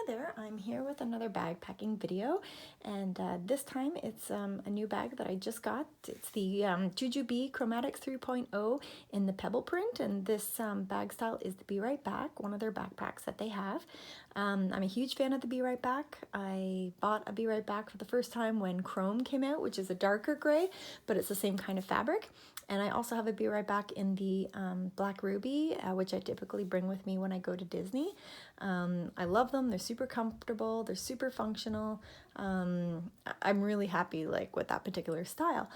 there, I'm here with another bag packing video, and this time it's a new bag that I just got. It's the Jujube Chromatics 3.0 in the Pebble print, and this bag style is the Be Right Back, one of their backpacks that they have. I'm a huge fan of the Be Right Back. I bought a Be Right Back for the first time when Chrome came out, which is a darker gray, but it's the same kind of fabric. And I also have a Be Right Back in the Black Ruby, which I typically bring with me when I go to Disney. I love them. They're super comfortable. They're super functional. I'm really happy with that particular style.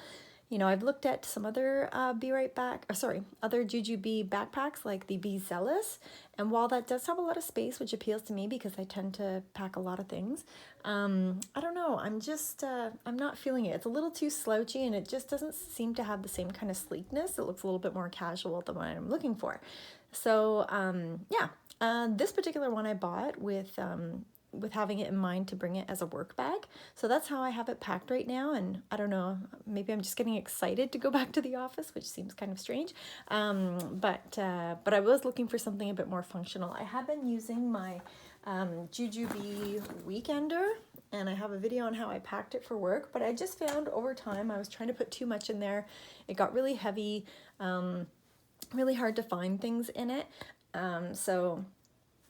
You know, I've looked at some other Be Right Back, other Jujube backpacks like the Be Zealous, and while that does have a lot of space, which appeals to me because I tend to pack a lot of things, I don't know, I'm not feeling it. It's a little too slouchy and it just doesn't seem to have the same kind of sleekness. It looks a little bit more casual than what I'm looking for. So this particular one I bought with having it in mind to bring it as a work bag. So that's how I have it packed right now. And I don't know, maybe I'm just getting excited to go back to the office, which seems kind of strange. But I was looking for something a bit more functional. I have been using my Jujube Weekender, and I have a video on how I packed it for work, but I just found over time I was trying to put too much in there. It got really heavy, really hard to find things in it. So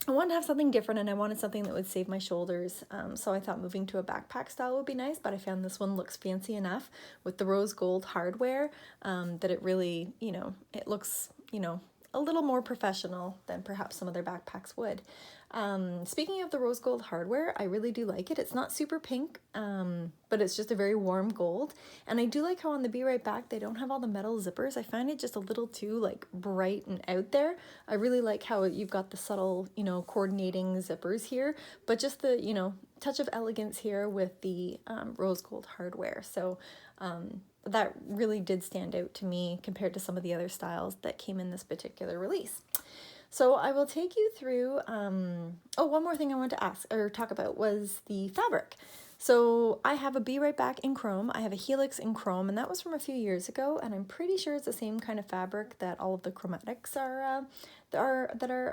I wanted to have something different, and I wanted something that would save my shoulders. So I thought moving to a backpack style would be nice, but I found this one looks fancy enough with the rose gold hardware that it really, it looks, a little more professional than perhaps some other backpacks would. Speaking of the rose gold hardware, I really do like it. It's not super pink, but it's just a very warm gold. And I do like how on the Be Right Back, they don't have all the metal zippers. I find it just a little too bright and out there. I really like how you've got the subtle, coordinating zippers here, but just the, touch of elegance here with the rose gold hardware. So that really did stand out to me compared to some of the other styles that came in this particular release. So I will take you through, one more thing I wanted to talk about was the fabric. So I have a Be Right Back in Chrome. I have a Helix in Chrome, and that was from a few years ago, and I'm pretty sure it's the same kind of fabric that all of the Chromatics are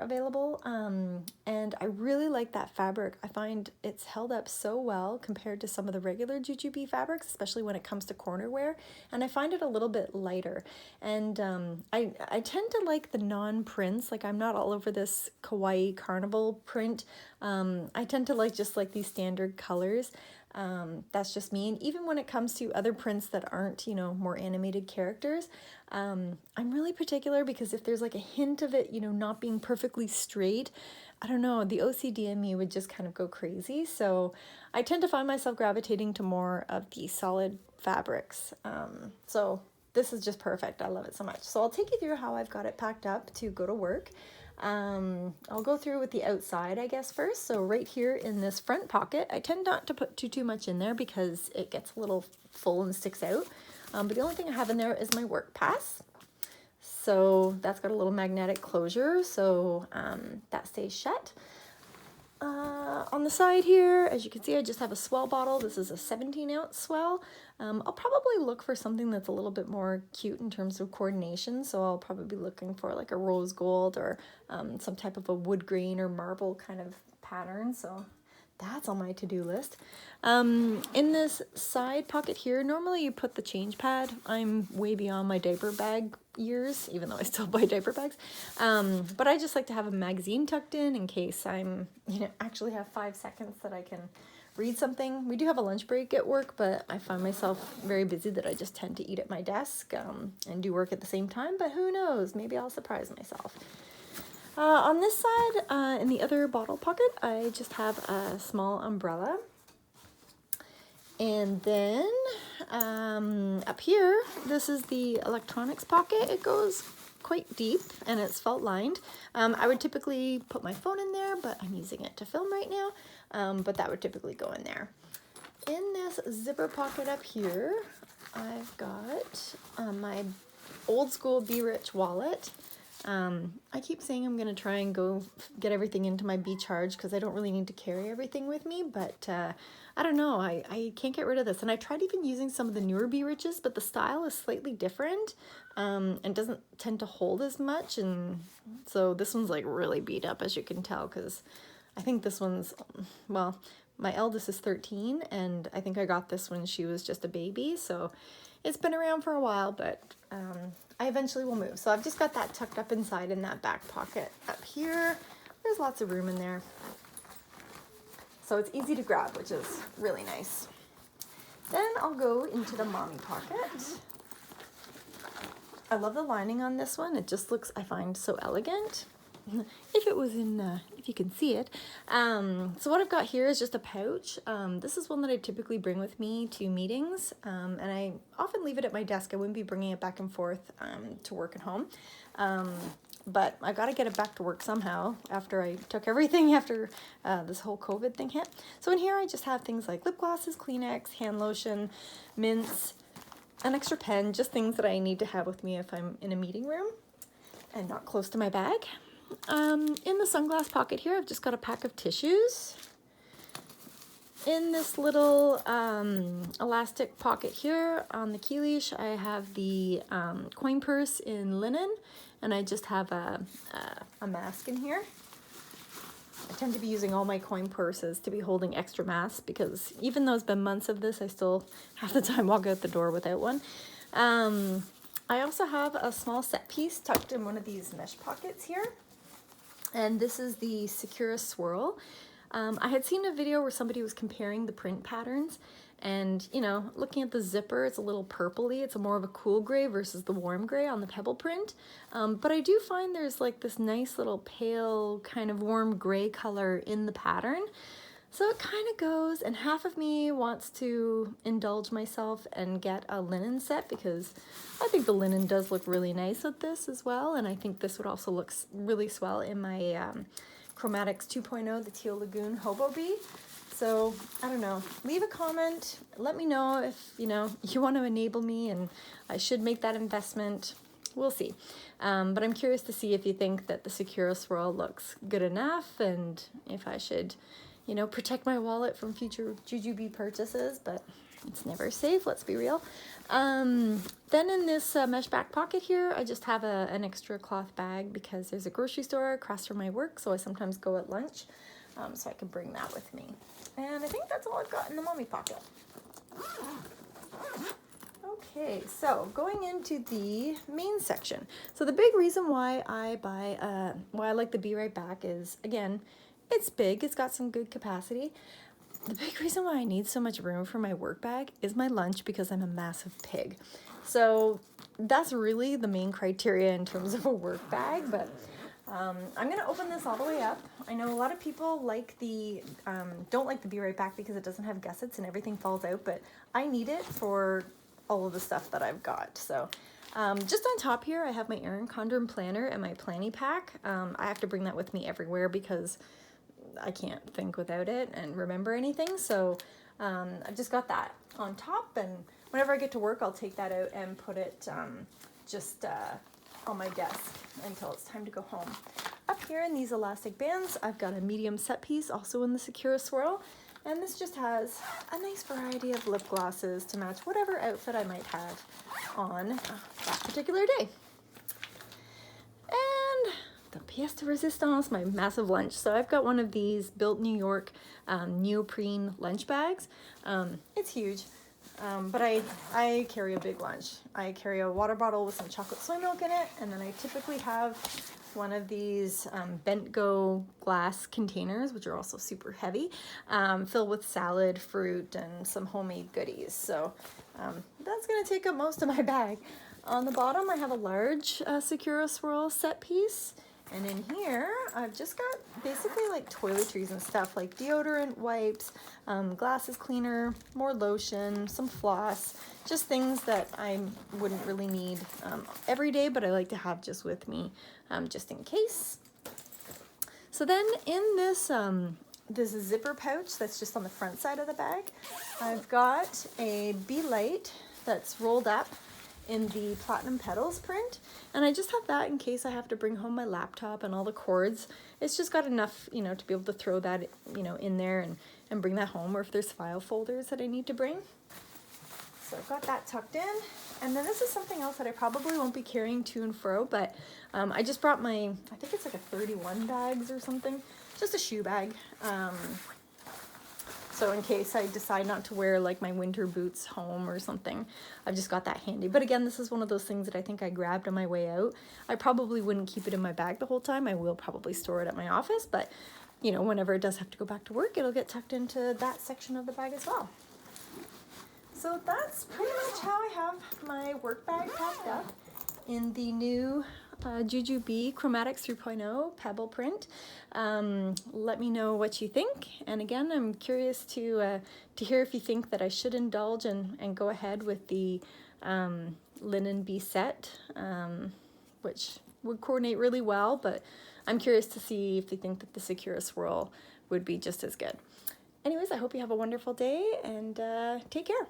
available. And I really like that fabric. I find it's held up so well compared to some of the regular Jujube fabrics, especially when it comes to corner wear, and I find it a little bit lighter. And I tend to like the non-prints. I'm not all over this kawaii carnival print. I tend to like just these standard colors. That's just me. And even when it comes to other prints that aren't, more animated characters, I'm really particular because if there's a hint of it, not being perfectly straight, I don't know, the OCD in me would just kind of go crazy. So I tend to find myself gravitating to more of the solid fabrics. So this is just perfect. I love it so much. So I'll take you through how I've got it packed up to go to work. I'll go through with the outside, I guess, first. So right here in this front pocket, I tend not to put too much in there because it gets a little full and sticks out. But the only thing I have in there is my work pass. So that's got a little magnetic closure, so that stays shut. On the side here, as you can see, I just have a swell bottle. This is a 17-ounce swell. I'll probably look for something that's a little bit more cute in terms of coordination, so I'll probably be looking for a rose gold or some type of a wood grain or marble kind of pattern, so that's on my to-do list. In this side pocket here, normally you put the change pad. I'm way beyond my diaper bag years, even though I still buy diaper bags. But I just like to have a magazine tucked in case I'm, actually have 5 seconds that I can read something. We do have a lunch break at work, but I find myself very busy that I just tend to eat at my desk and do work at the same time, but who knows, maybe I'll surprise myself. On this side, in the other bottle pocket, I just have a small umbrella. And then up here, this is the electronics pocket. It goes quite deep and it's felt lined. I would typically put my phone in there, but I'm using it to film right now. But that would typically go in there. In this zipper pocket up here, I've got my old school Be Rich wallet. I keep saying I'm going to try and go get everything into my Be Charge because I don't really need to carry everything with me, but I don't know, I can't get rid of this. And I tried even using some of the newer Be Riches, but the style is slightly different and doesn't tend to hold as much, and so this one's really beat up, as you can tell, because I think this one's, well, my eldest is 13, and I think I got this when she was just a baby, so it's been around for a while, but I eventually will move. So I've just got that tucked up inside in that back pocket up here. There's lots of room in there. So it's easy to grab, which is really nice. Then I'll go into the mommy pocket. I love the lining on this one. It just looks, I find, so elegant. If it was in, if you can see it. So what I've got here is just a pouch. This is one that I typically bring with me to meetings, and I often leave it at my desk. I wouldn't be bringing it back and forth to work at home. But I got to get it back to work somehow after I took everything after this whole COVID thing hit. So in here I just have things like lip glosses, Kleenex, hand lotion, mints, an extra pen, just things that I need to have with me if I'm in a meeting room and not close to my bag. In the sunglass pocket here, I've just got a pack of tissues. In this little elastic pocket here on the key leash, I have the coin purse in linen, and I just have a mask in here. I tend to be using all my coin purses to be holding extra masks because even though it's been months of this, I still half the time walk out the door without one. I also have a small set piece tucked in one of these mesh pockets here. And this is the Secura Swirl. I had seen a video where somebody was comparing the print patterns, and you know, looking at the zipper, it's a little purpley. It's more of a cool gray versus the warm gray on the Pebble print. But I do find there's like this nice little pale kind of warm gray color in the pattern. So it kind of goes, and half of me wants to indulge myself and get a linen set because I think the linen does look really nice with this as well, and I think this would also look really swell in my Chromatics 2.0, the Teal Lagoon Hobo Bee. So, I don't know, leave a comment, let me know if, you know, you want to enable me and I should make that investment. We'll see. But I'm curious to see if you think that the Secura Swirl looks good enough and if I should, you know, protect my wallet from future Jujube purchases, but it's never safe, let's be real. Then in this mesh back pocket here, I just have an extra cloth bag because there's a grocery store across from my work, so I sometimes go at lunch, so I can bring that with me. And I think that's all I've got in the mommy pocket. Okay, so going into the main section. So the big reason why I like the Be Right Back is, again, it's big, it's got some good capacity. The big reason why I need so much room for my work bag is my lunch because I'm a massive pig. So that's really the main criteria in terms of a work bag, but I'm gonna open this all the way up. I know a lot of people like the, don't like the Be Right Back because it doesn't have gussets and everything falls out, but I need it for all of the stuff that I've got. So just on top here, I have my Erin Condren planner and my planning pack. I have to bring that with me everywhere because I can't think without it and remember anything. So I've just got that on top, and whenever I get to work, I'll take that out and put it just on my desk until it's time to go home. Up here in these elastic bands, I've got a medium set piece also in the Secura Swirl, and this just has a nice variety of lip glosses to match whatever outfit I might have on that particular day. And the pièce de résistance, my massive lunch. So I've got one of these Built New York neoprene lunch bags. It's huge, but I carry a big lunch. I carry a water bottle with some chocolate soy milk in it, and then I typically have one of these bent go glass containers, which are also super heavy, filled with salad, fruit, and some homemade goodies. So that's gonna take up most of my bag. On the bottom, I have a large Secura Swirl set piece. And in here, I've just got basically like toiletries and stuff like deodorant, wipes, glasses cleaner, more lotion, some floss, just things that I wouldn't really need every day, but I like to have just with me just in case. So then in this, this zipper pouch that's just on the front side of the bag, I've got a Be Light that's rolled up in the Platinum Petals print, and I just have that in case I have to bring home my laptop and all the cords. It's just got enough, you know, to be able to throw that, you know, in there and bring that home, or if there's file folders that I need to bring. So I've got that tucked in, and then this is something else that I probably won't be carrying to and fro, but I just brought my, I think it's like a 31 bags or something. just a shoe bag. So in case I decide not to wear like my winter boots home or something, I've just got that handy. But again, this is one of those things that I think I grabbed on my way out. I probably wouldn't keep it in my bag the whole time. I will probably store it at my office, but you know, whenever it does have to go back to work, it'll get tucked into that section of the bag as well. So that's pretty much how I have my work bag packed up in the new Jujube Chromatics 3.0 Pebble print. Let me know what you think, and again, I'm curious to hear if you think that I should indulge and go ahead with the linen bee set, which would coordinate really well, but I'm curious to see if you think that the Secure Swirl would be just as good. Anyways, I hope you have a wonderful day, and take care.